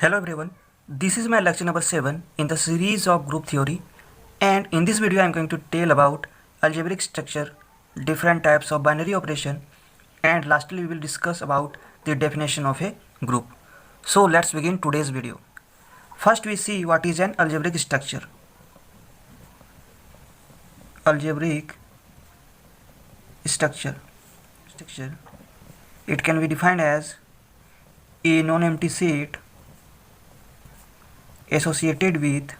Hello everyone, this is my lecture number 7 in the series of group theory, and in this video I am going to tell about algebraic structure, different types of binary operation, and lastly we will discuss about the definition of a group. So let's begin today's video. First we see what is an algebraic structure. Algebraic structure. It can be defined as a non-empty set associated with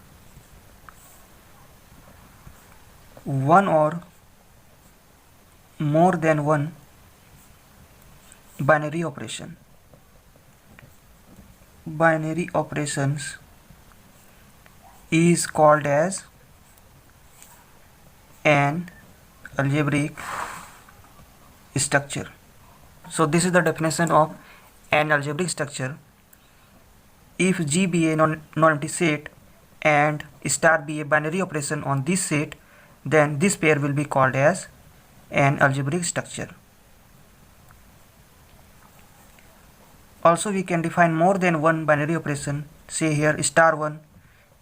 one or more than one binary operation. Binary operations is called as an algebraic structure. So this is the definition of an algebraic structure. If G be a non-empty set and star be a binary operation on this set, then this pair will be called as an algebraic structure. Also we can define more than one binary operation, say here star 1,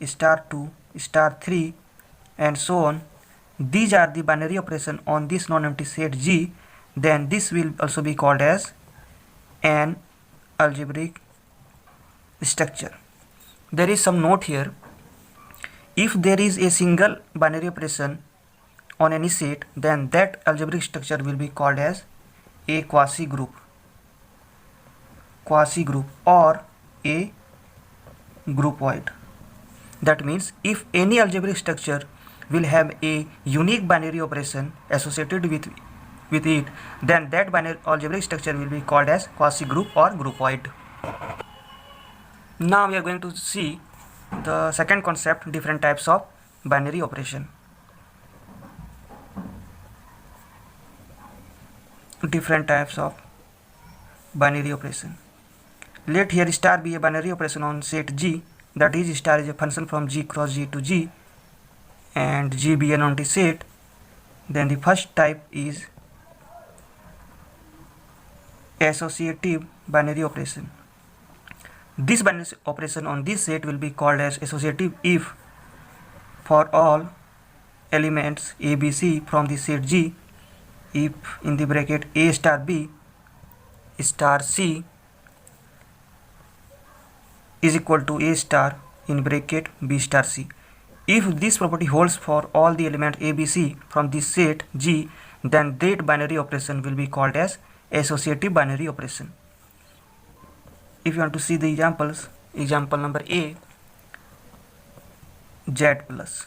star 2, star 3 and so on. These are the binary operation on this non-empty set G, then this will also be called as an algebraic structure. There is some note here. If there is a single binary operation on any set, then that algebraic structure will be called as a quasi-group or a groupoid. That means if any algebraic structure will have a unique binary operation associated with it, then that binary algebraic structure will be called as quasi-group or groupoid. Now we are going to see the second concept, different types of binary operation. Different types of binary operation. Let here star be a binary operation on set G, that is star is a function from G cross G to G, and G be an empty set. Then the first type is associative binary operation. This binary operation on this set will be called as associative if for all elements A, B, C from the set G, if in the bracket A star B star C is equal to A star in bracket B star C. If this property holds for all the elements A, B, C from this set G, then that binary operation will be called as associative binary operation. If you want to see the examples, example number A, Z plus.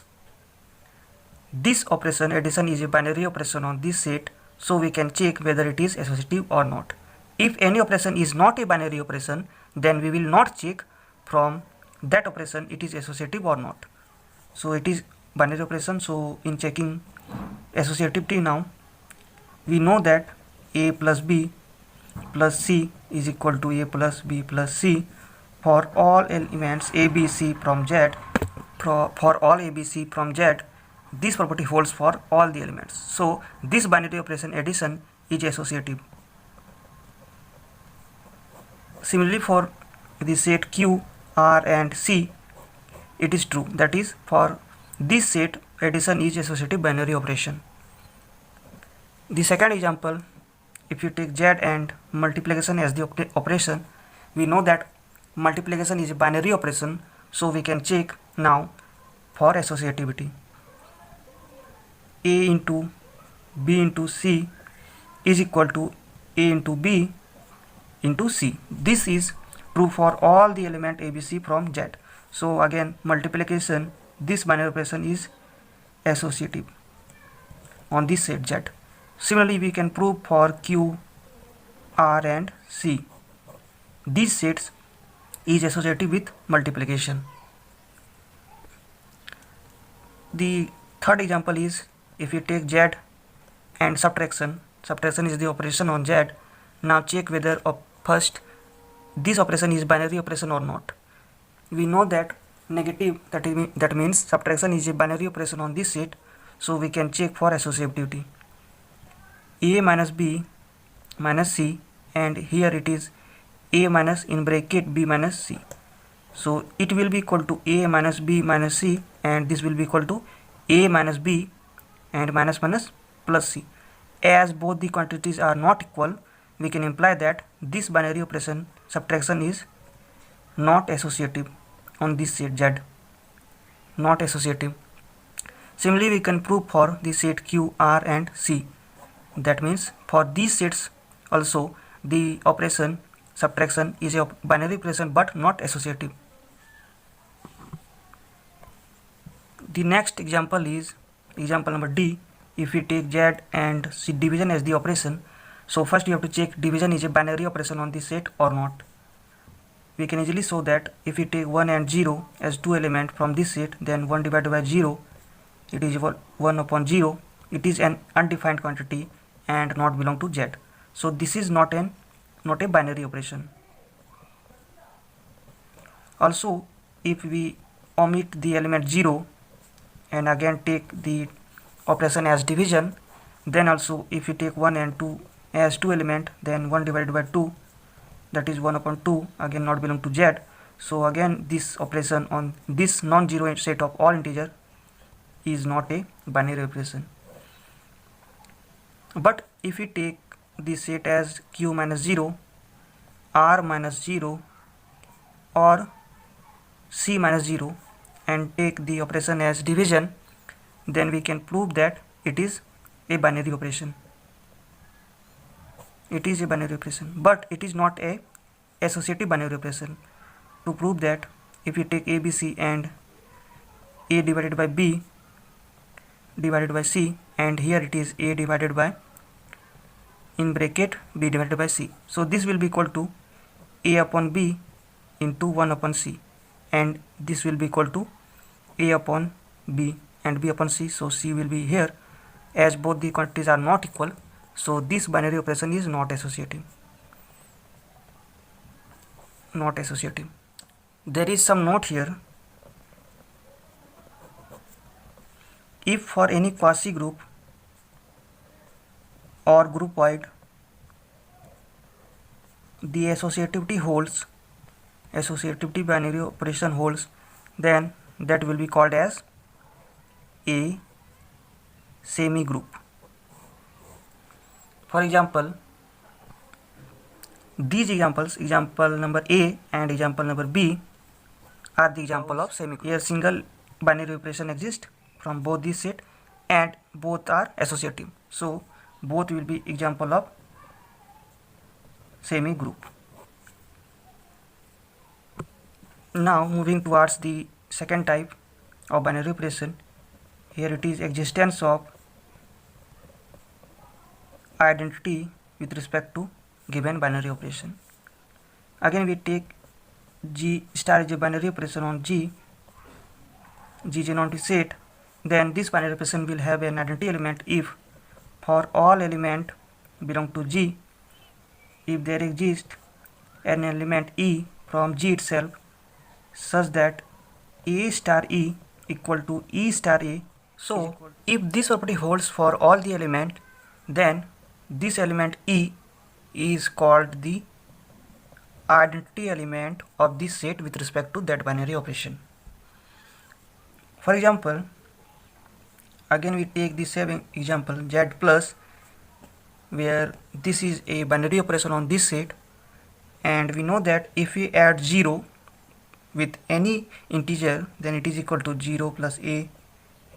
This operation addition is a binary operation on this set, so we can check whether it is associative or not. If any operation is not a binary operation, then we will not check from that operation it is associative or not. So it is binary operation, so in checking associativity now, we know that A plus B plus C is equal to A plus B plus C for all elements A, B, C from Z. For all A, B, C from Z, this property holds for all the elements. So this binary operation addition is associative. Similarly for the set Q, R and C, it is true. That is, for this set addition is associative binary operation. The second example, if you take Z and multiplication as the operation, we know that multiplication is a binary operation, so we can check now for associativity. A into B into C is equal to A into B into C. This is true for all the element A, B, C from Z. So again, multiplication, this binary operation is associative on this set Z. Similarly, we can prove for Q, R and C. These sets is associative with multiplication. The third example is if you take Z and subtraction. Subtraction is the operation on Z. Now check whether first this operation is binary operation or not. We know that negative, that means subtraction is a binary operation on this set, so we can check for associativity. A minus B minus C, and here it is A minus in bracket B minus C. So it will be equal to a minus b minus c, and this will be equal to a minus b and minus minus plus c. As both the quantities are not equal, we can imply that this binary operation subtraction is not associative on this set Z, not associative. Similarly, we can prove for the set Q, R and C. That means for these sets also the operation subtraction is a binary operation but not associative. The next example is example number D. If we take Z and C division as the operation, so first you have to check division is a binary operation on this set or not. We can easily show that if we take 1 and 0 as two elements from this set, then 1 divided by 0, it is 1 upon 0. It is an undefined quantity and not belong to Z. So this is not a binary operation. Also, if we omit the element 0 and again take the operation as division, then also if we take 1 and 2 as two element, then 1 divided by 2, that is 1 upon 2, again not belong to Z. So again this operation on this non-zero set of all integer is not a binary operation. But if we take this set as Q minus 0, R minus 0 or C minus 0 and take the operation as division, then we can prove that it is a binary operation. It is a binary operation, but it is not a associative binary operation. To prove that, if we take ABC and A divided by B divided by C, and here it is A divided by in bracket B divided by C. So this will be equal to A upon B into 1 upon C, and this will be equal to A upon B and B upon C. So C will be here. As both the quantities are not equal, so this binary operation is not associative. Not associative. There is some note here. If for any quasi group or group wide the associativity holds, associativity binary operation holds, then that will be called as a semi group. For example, these examples, example number A and example number B, are the example of semi group. Here single binary operation exists from both these set and both are associative. So both will be example of semi group. Now moving towards the second type of binary operation. Here it is existence of identity with respect to given binary operation. Again we take G star is a binary operation on G is a non-empty set. Then this binary operation will have an identity element if for all element belong to G, if there exists an element E from G itself such that A star E equal to E star A. So if this property holds for all the element, then this element E is called the identity element of this set with respect to that binary operation. For example, again we take the same example Z plus, where this is a binary operation on this set, and we know that if we add 0 with any integer, then it is equal to 0 plus A,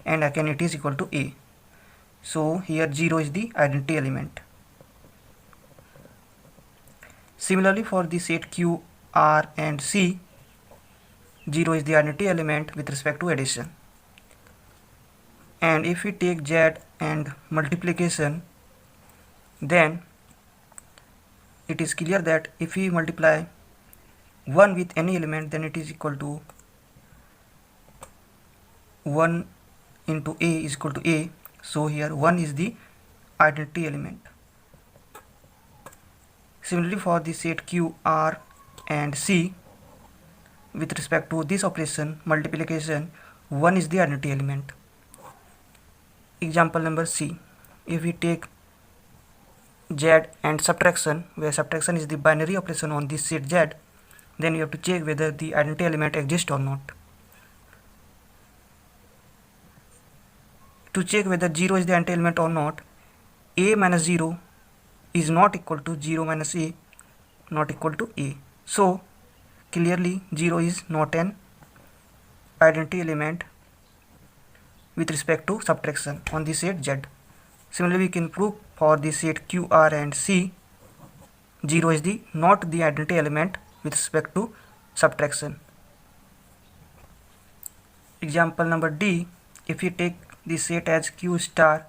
and again it is equal to A. So here 0 is the identity element. Similarly for the set Q, R and C, 0 is the identity element with respect to addition. And if we take Z and multiplication, then it is clear that if we multiply 1 with any element, then it is equal to 1 into A is equal to A. So here 1 is the identity element. Similarly for the set Q, R and C, with respect to this operation multiplication, 1 is the identity element. Example number C, if we take Z and subtraction, where subtraction is the binary operation on this set Z, then you have to check whether the identity element exists or not. To check whether 0 is the identity element or not, a minus 0 is not equal to 0 minus a, not equal to a. So clearly 0 is not an identity element with respect to subtraction on the set Z. Similarly, we can prove for the set Q, R and C, 0 is not the identity element with respect to subtraction. Example number D, if we take the set as Q star,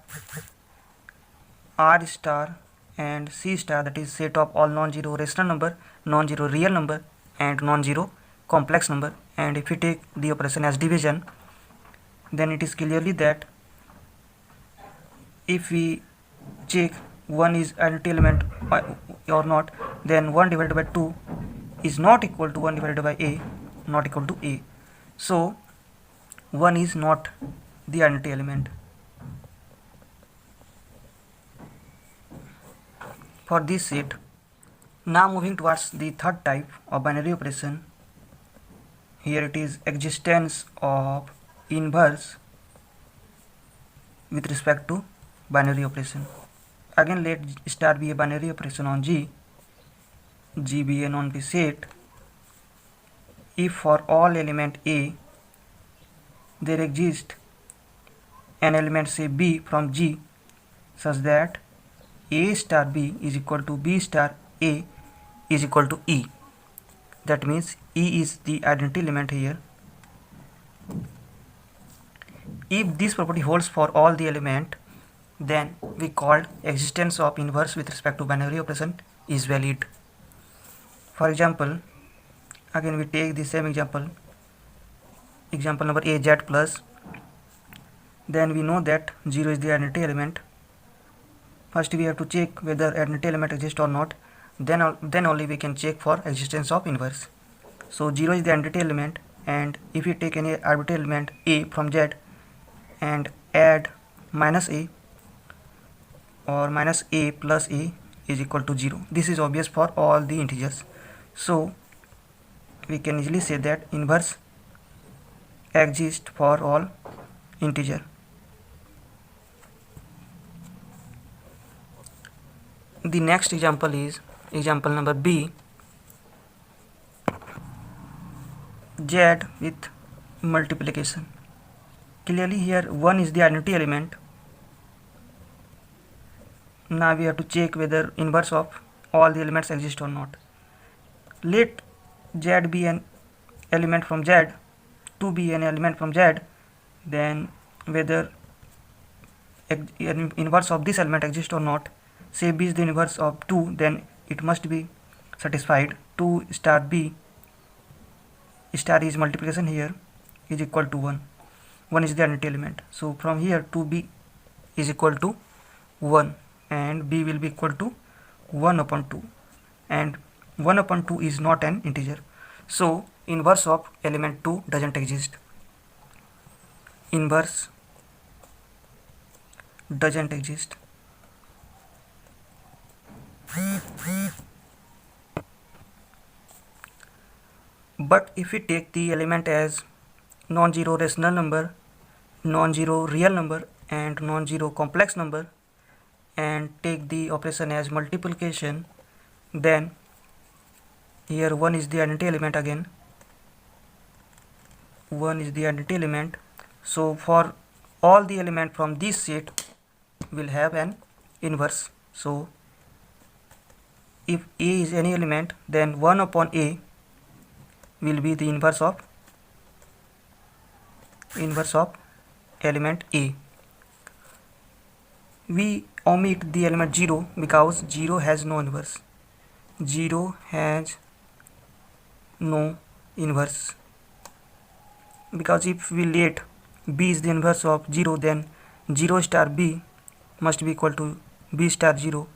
R star and C star, that is set of all non-zero rational number, non-zero real number and non-zero complex number, and if we take the operation as division, then it is clearly that if we check 1 is identity element or not, then 1 divided by 2 is not equal to 1 divided by a, not equal to a. So 1 is not the identity element. For this set, now moving towards the third type of binary operation. Here it is existence of inverse with respect to binary operation. Again, let star be a binary operation on G, G be a non-B set if for all element A there exists an element say B from G such that A star B is equal to B star A is equal to E. That means E is the identity element here. If this property holds for all the element, then we called existence of inverse with respect to binary operation is valid. For example, again we take the same example number A, Z plus, then we know that 0 is the identity element. First we have to check whether identity element exists or not, then only we can check for existence of inverse. So 0 is the identity element, and if we take any arbitrary element A from Z and add minus A or minus A plus A is equal to 0. This is obvious for all the integers. So we can easily say that inverse exists for all integer. The next example is example number B, Z with multiplication. Clearly here 1 is the identity element. Now we have to check whether inverse of all the elements exist or not. Let Z be an element from Z, 2 be an element from Z, then whether inverse of this element exists or not. Say B is the inverse of 2, then it must be satisfied. 2 star B star is multiplication here is equal to 1. 1 is the identity element. So from here 2B is equal to 1 and B will be equal to 1 upon 2, and 1 upon 2 is not an integer. So inverse of element 2 doesn't exist. Inverse doesn't exist. But if we take the element as non-zero rational number, non-zero real number and non-zero complex number and take the operation as multiplication, then here 1 is the identity element again. 1 is the identity element. So for all the element from this set will have an inverse. So if A is any element, then 1 upon A will be the inverse of element A. We omit the element 0 because 0 has no inverse. 0 has no inverse, because if we let B is the inverse of 0, then 0 star B must be equal to B star 0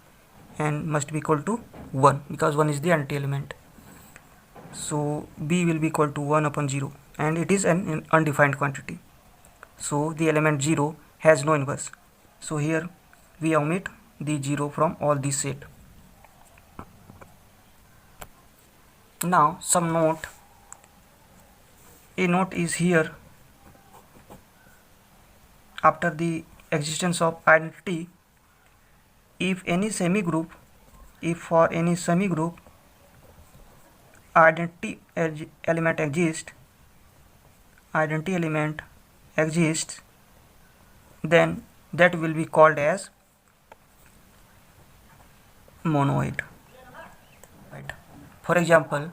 and must be equal to 1, because 1 is the identity element. So B will be equal to 1 upon 0, and it is an undefined quantity. So the element 0 has no inverse. So here we omit the 0 from all this set. Now some note. A note is here. After the existence of identity, if for any semigroup identity element exists, then that will be called as monoid. Right. For example,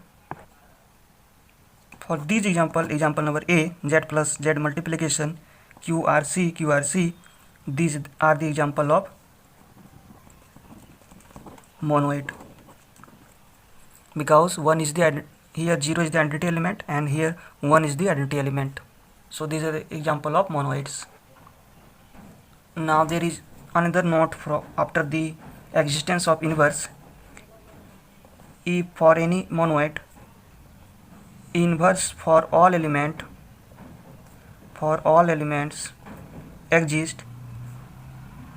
for this example number A, Z plus Z multiplication, QRC, these are the example of monoid, because one is the here 0 is the identity element and here 1 is the identity element. So these are the example of monoids. Now there is another note after the existence of inverse. If for any monoid inverse for all elements exist,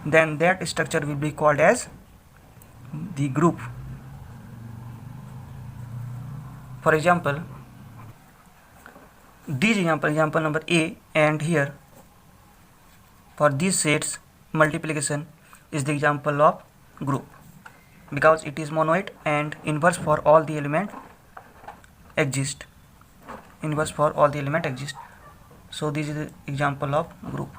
then that structure will be called as the group. For example, this example number A, and here for these sets multiplication is the example of group, because it is monoid and inverse for all the element exist. So this is the example of group.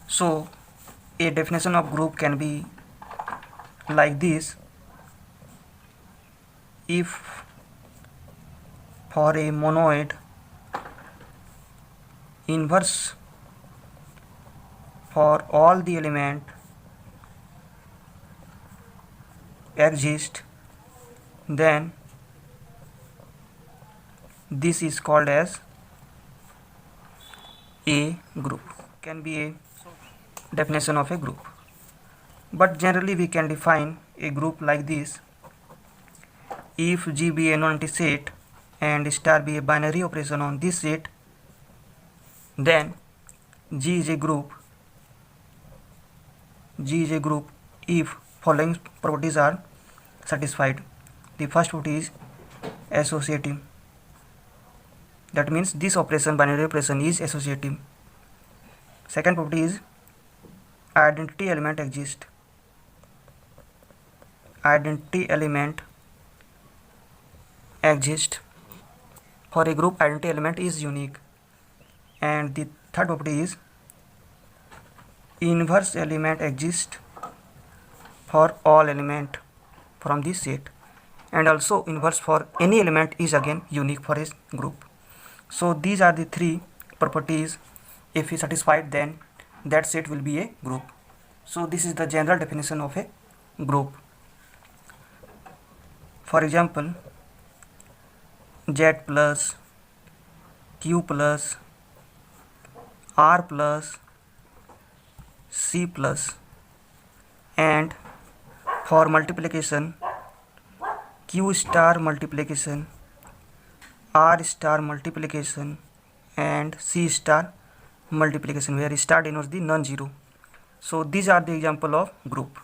So a definition of group can be like this. If for a monoid inverse for all the element exist, then this is called as a group. Can be a definition of a group, but generally we can define a group like this. If G be a non-empty set and star be a binary operation on this set, then G is a group if following properties are satisfied. The first property is associative. That means this binary operation is associative. Second property is identity element exists. For a group, identity element is unique. And the third property is inverse element exists for all element from this set, and also inverse for any element is again unique for a group. So these are the three properties. If we satisfied, then that set will be a group. So this is the general definition of a group. For example, Z plus Q plus R plus C plus, and for multiplication Q star multiplication, R star multiplication, and C star multiplication, where star denotes the non-zero. So these are the example of groups.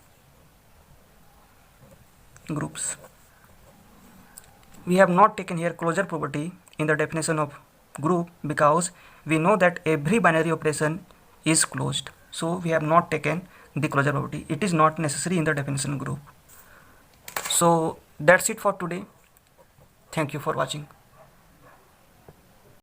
We have not taken here closure property in the definition of group, because we know that every binary operation is closed. So we have not taken the closure property. It is not necessary in the definition group. So that's it for today. Thank you for watching.